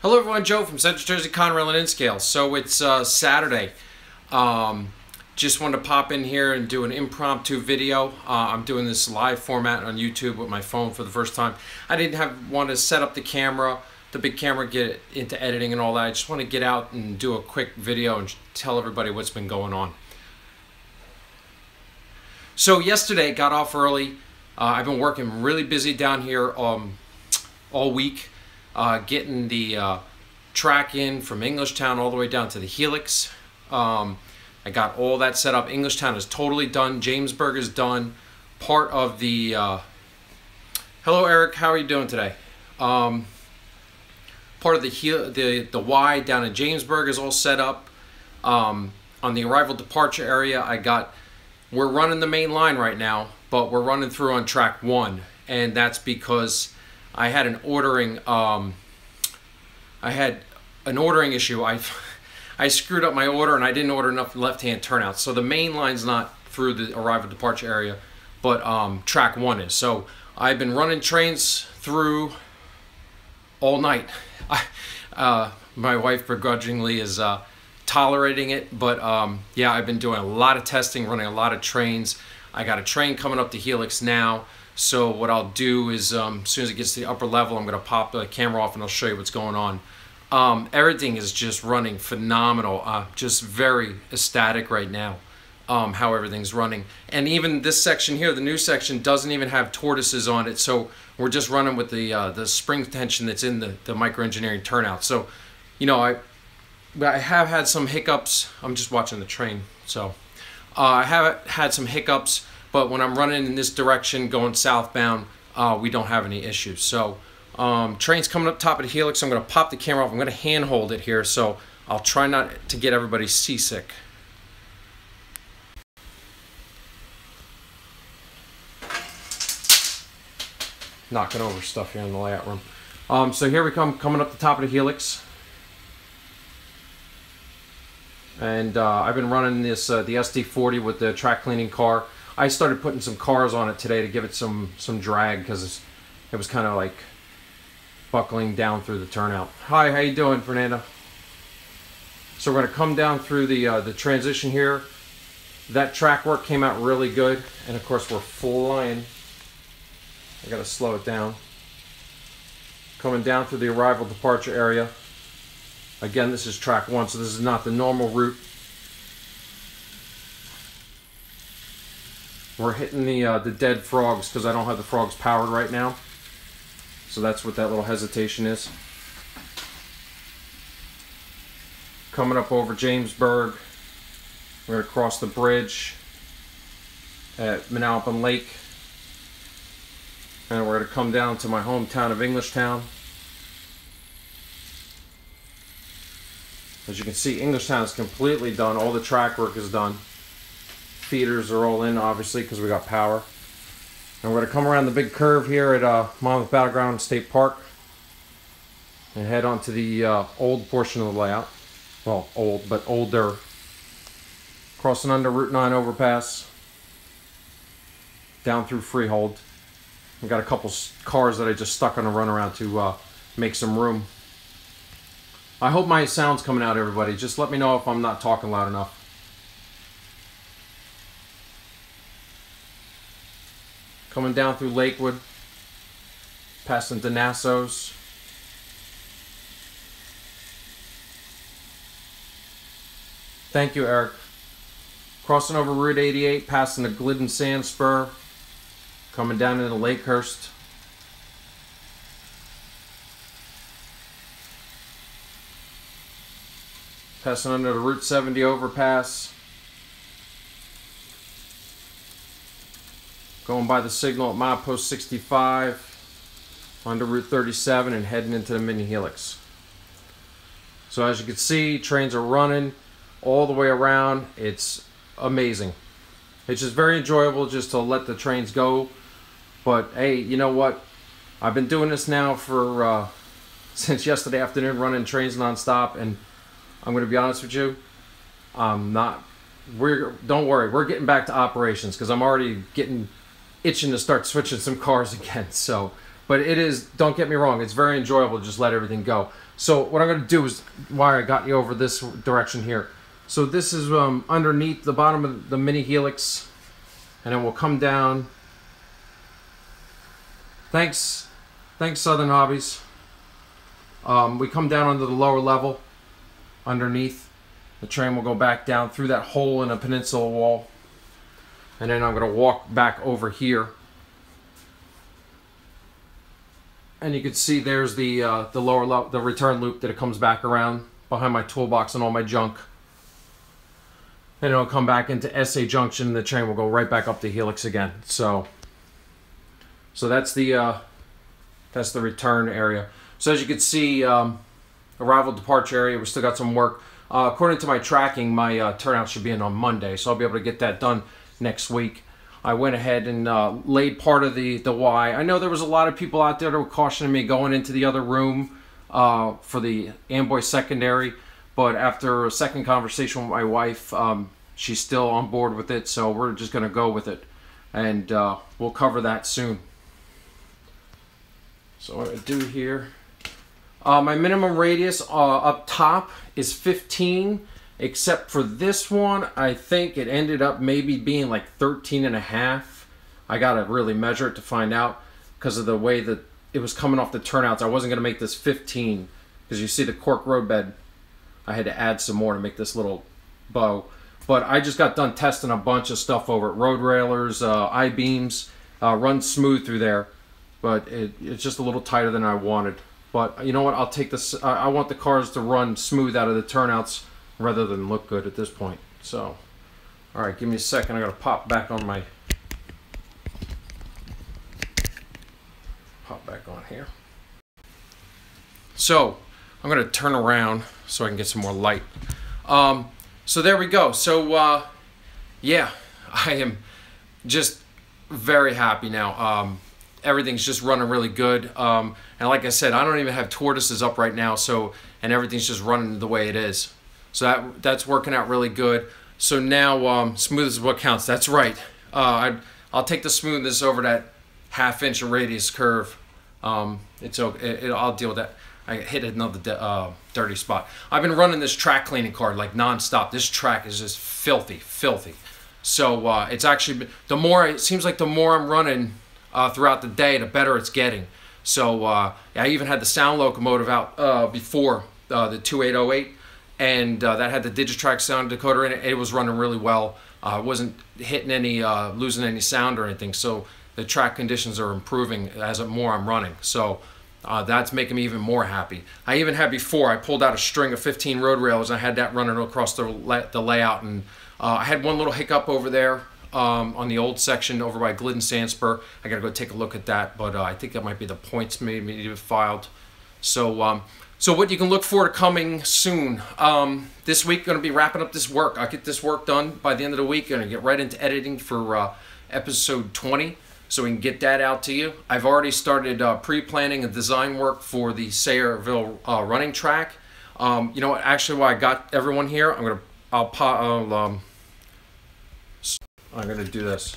Hello everyone, Joe from Central Jersey Conrail and Inscale. So it's Saturday. Just wanted to pop in here and do an impromptu video. I'm doing this live format on YouTube with my phone for the first time. I didn't want to set up the camera, the big camera, get into editing and all that. I just want to get out and do a quick video and tell everybody what's been going on. So yesterday, got off early. I've been working really busy down here all week. Getting the track in from Englishtown all the way down to the Helix. I got all that set up. Englishtown is totally done. Jamesburg is done. Part of the hello Eric, how are you doing today? Part of the Y down in Jamesburg is all set up. On the arrival departure area, we're running the main line right now, but we're running through on track 1, and that's because I had an ordering issue. I screwed up my order and I didn't order enough left-hand turnouts. So the main line's not through the arrival departure area, but track 1 is. So I've been running trains through all night. My wife begrudgingly is tolerating it, but yeah, I've been doing a lot of testing, running a lot of trains. I got a train coming up to Helix now. So what I'll do is, as soon as it gets to the upper level, I'm going to pop the camera off and I'll show you what's going on. Everything is just running phenomenal. Just very ecstatic right now, how everything's running. And even this section here, the new section, doesn't even have tortoises on it. So we're just running with the spring tension that's in the micro-engineering turnout. So, you know, I have had some hiccups. I'm just watching the train. So I have had some hiccups. But when I'm running in this direction, going southbound, we don't have any issues. So train's coming up top of the Helix. I'm going to pop the camera off. I'm going to hand hold it here, so I'll try not to get everybody seasick. Knocking over stuff here in the layout room. So here we come, coming up the top of the Helix. And I've been running this the SD40 with the track cleaning car. I started putting some cars on it today to give it some drag because it was kind of like buckling down through the turnout. Hi, how you doing, Fernando? So we're going to come down through the transition here. That track work came out really good, and of course we're flying. I got to slow it down. Coming down through the arrival departure area. Again, this is track 1, so this is not the normal route. We're hitting the dead frogs because I don't have the frogs powered right now. So that's what that little hesitation is. Coming up over Jamesburg. We're going to cross the bridge at Manalapan Lake. And we're going to come down to my hometown of Englishtown. As you can see, Englishtown is completely done. All the track work is done. Feeders are all in, obviously, because we got power. And we're going to come around the big curve here at Monmouth Battleground State Park and head on to the old portion of the layout. Well, old, but older. Crossing under Route 9 overpass, down through Freehold. We've got a couple cars that I just stuck on a runaround to make some room. I hope my sound's coming out, everybody. Just let me know if I'm not talking loud enough. Coming down through Lakewood, passing Danassos. Thank you, Eric. Crossing over Route 88, passing the Glidden Sand Spur, coming down into Lakehurst. Passing under the Route 70 overpass. Going by the signal at milepost 65, under Route 37, and heading into the mini Helix. So as you can see, trains are running all the way around. It's amazing. It's just very enjoyable just to let the trains go. But hey, you know what? I've been doing this now for since yesterday afternoon, running trains nonstop, and I'm going to be honest with you, don't worry, we're getting back to operations because I'm already itching to start switching some cars again. So, but it is, don't get me wrong, it's very enjoyable to just let everything go. So what I'm going to do is, why I got you over this direction here. So this is underneath the bottom of the mini helix, and then we'll come down. Thanks Southern Hobbies. We come down under the lower level, underneath. The train will go back down through that hole in a peninsula wall, and then I'm going to walk back over here. And you can see there's the lower level, the return loop that it comes back around behind my toolbox and all my junk. And it'll come back into SA Junction, and the train will go right back up the helix again. So that's the return area. So as you can see, arrival departure area, we still got some work. According to my tracking, my turnout should be in on Monday, so I'll be able to get that done next week. I went ahead and laid part of the Y. I know there was a lot of people out there that were cautioning me going into the other room for the Amboy Secondary, but after a second conversation with my wife, she's still on board with it, so we're just going to go with it, and we'll cover that soon. So what I do here, my minimum radius up top is 15. Except for this one, I think it ended up maybe being like 13.5. I gotta really measure it to find out because of the way that it was coming off the turnouts. I wasn't gonna make this 15 because you see the cork road bed. I had to add some more to make this little bow. But I just got done testing a bunch of stuff over at road railers, I-beams, runs smooth through there. But it's just a little tighter than I wanted. But you know what? I'll take this. I want the cars to run smooth out of the turnouts rather than look good at this point. So, all right, give me a second. I gotta pop back on here. So, I'm gonna turn around so I can get some more light. So there we go. So, yeah, I am just very happy now. Everything's just running really good. And like I said, I don't even have tortoises up right now, and everything's just running the way it is. So that's working out really good. So now smooth is what counts. That's right. I'll take the smoothness over that ½ inch radius curve. It's okay. I'll deal with that. I hit another dirty spot. I've been running this track cleaning card like nonstop. This track is just filthy, filthy. So it's actually it seems like the more I'm running throughout the day, the better it's getting. So I even had the sound locomotive out before the 2808. And that had the Digitrack sound decoder in it. It was running really well. Wasn't hitting any, losing any sound or anything. So the track conditions are improving as more I'm running. So that's making me even more happy. I even had before, I pulled out a string of 15 road rails. I had that running across the layout. And I had one little hiccup over there on the old section over by Glidden Sandspur. I got to go take a look at that. But I think that might be the points maybe filed. So so what you can look forward to coming soon. This week, going to be wrapping up this work. I'll get this work done by the end of the week. Going to get right into editing for episode 20, so we can get that out to you. I've already started pre-planning and design work for the Sayrehurst running track. You know what? Actually, while I got everyone here, I'm going to do this.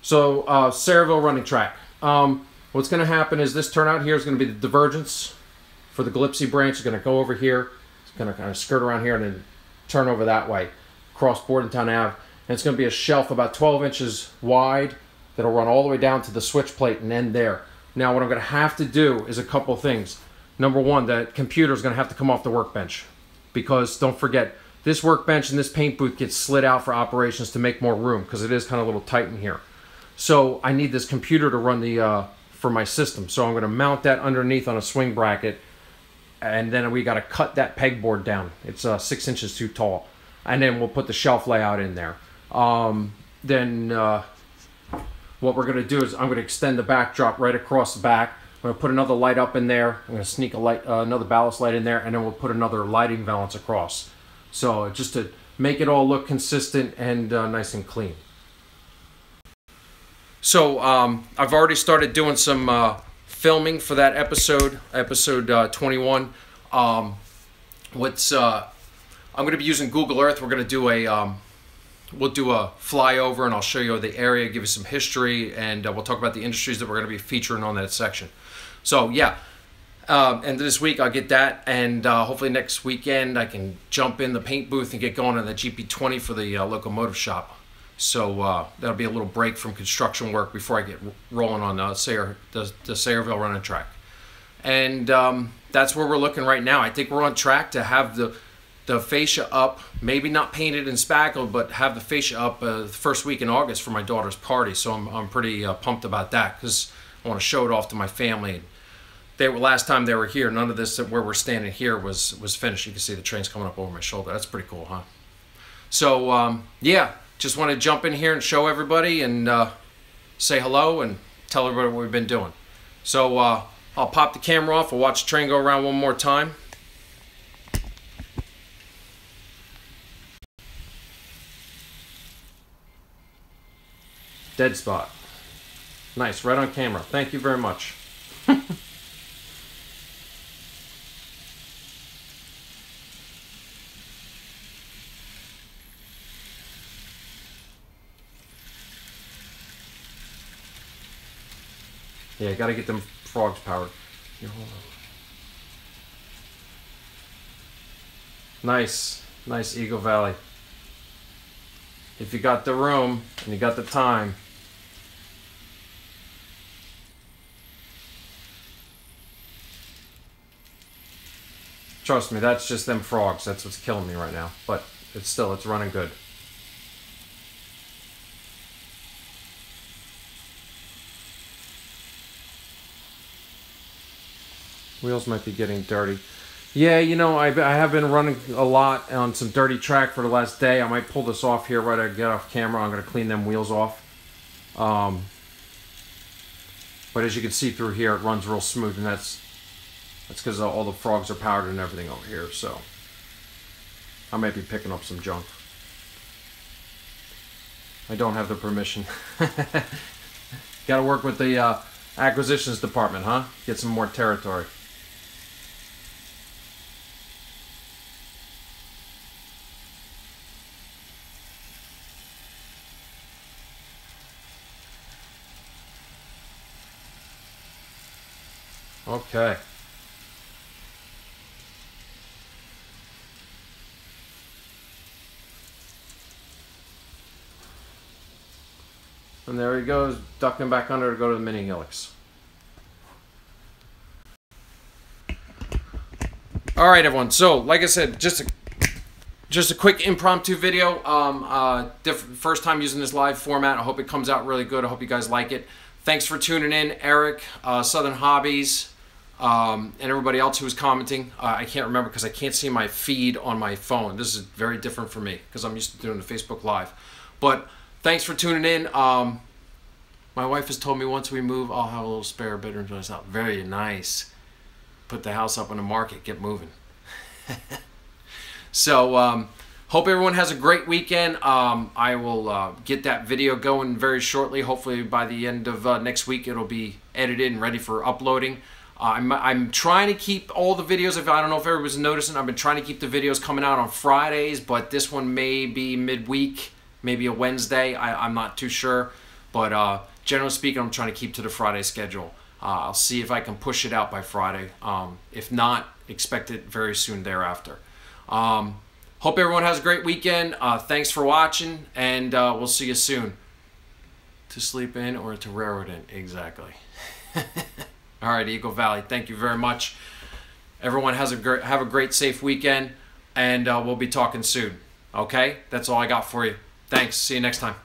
So Sayrehurst running track. What's going to happen is this turnout here is going to be the divergence for the Gillespie branch. It's going to go over here. It's going to kind of skirt around here and then turn over that way, cross Bordentown Ave. And it's going to be a shelf about 12 inches wide that'll run all the way down to the switch plate and end there. Now what I'm going to have to do is a couple things. Number one, the computer is going to have to come off the workbench, because don't forget, this workbench and this paint booth gets slid out for operations to make more room, because it is kind of a little tight in here. So I need this computer to run the for my system. So I'm going to mount that underneath on a swing bracket, and then we got to cut that pegboard down. It's 6 inches too tall, and then we'll put the shelf layout in there. Then what we're going to do is I'm going to extend the backdrop right across the back. I'm going to put another light up in there. I'm going to sneak a light, another ballast light in there, and then we'll put another lighting valance across. So just to make it all look consistent and nice and clean. So I've already started doing some filming for that episode 21. I'm going to be using Google Earth. We're going to do we'll do a flyover, and I'll show you the area, give you some history, and we'll talk about the industries that we're going to be featuring on that section. So yeah, End of this week I'll get that, and hopefully next weekend I can jump in the paint booth and get going on the GP20 for the locomotive shop. So that'll be a little break from construction work before I get rolling on the Sayreville running track. And that's where we're looking right now. I think we're on track to have the fascia up, maybe not painted and spackled, but have the fascia up the first week in August for my daughter's party. So I'm pretty pumped about that, because I want to show it off to my family. Last time they were here, none of this where we're standing here was finished. You can see the trains coming up over my shoulder. That's pretty cool, huh? So yeah, just want to jump in here and show everybody and say hello and tell everybody what we've been doing. So I'll pop the camera off. We'll watch the train go around one more time. Dead spot. Nice, right on camera. Thank you very much. Yeah, gotta get them frogs powered. Here, hold on. Nice, nice Eagle Valley. If you got the room and you got the time. Trust me, that's just them frogs. That's what's killing me right now. But it's running good. Wheels might be getting dirty. Yeah, you know, I have been running a lot on some dirty track for the last day. I might pull this off here right as I get off camera. I'm going to clean them wheels off. But as you can see through here, it runs real smooth, and that's because all the frogs are powered and everything over here. So I might be picking up some junk. I don't have the permission. Got to work with the acquisitions department, huh? Get some more territory. Okay. And there he goes, ducking back under to go to the mini helix. All right, everyone. So, like I said, just a quick impromptu video. First time using this live format. I hope it comes out really good. I hope you guys like it. Thanks for tuning in, Eric, Southern Hobbies, and everybody else who was commenting. I can't remember because I can't see my feed on my phone. This is very different for me because I'm used to doing the Facebook Live. But thanks for tuning in. My wife has told me once we move, I'll have a little spare bedroom to myself. Very nice. Put the house up on the market. Get moving. So, hope everyone has a great weekend. I will get that video going very shortly. Hopefully by the end of next week, it'll be edited and ready for uploading. I'm trying to keep all the videos. I don't know if everybody's noticing. I've been trying to keep the videos coming out on Fridays, but this one may be midweek, maybe a Wednesday. I'm not too sure. But generally speaking, I'm trying to keep to the Friday schedule. I'll see if I can push it out by Friday. If not, expect it very soon thereafter. Hope everyone has a great weekend. Thanks for watching, and we'll see you soon. To sleep in or to railroad in, exactly. All right, Eagle Valley, thank you very much. Everyone have a great, safe weekend, and we'll be talking soon. Okay, that's all I got for you. Thanks. See you next time.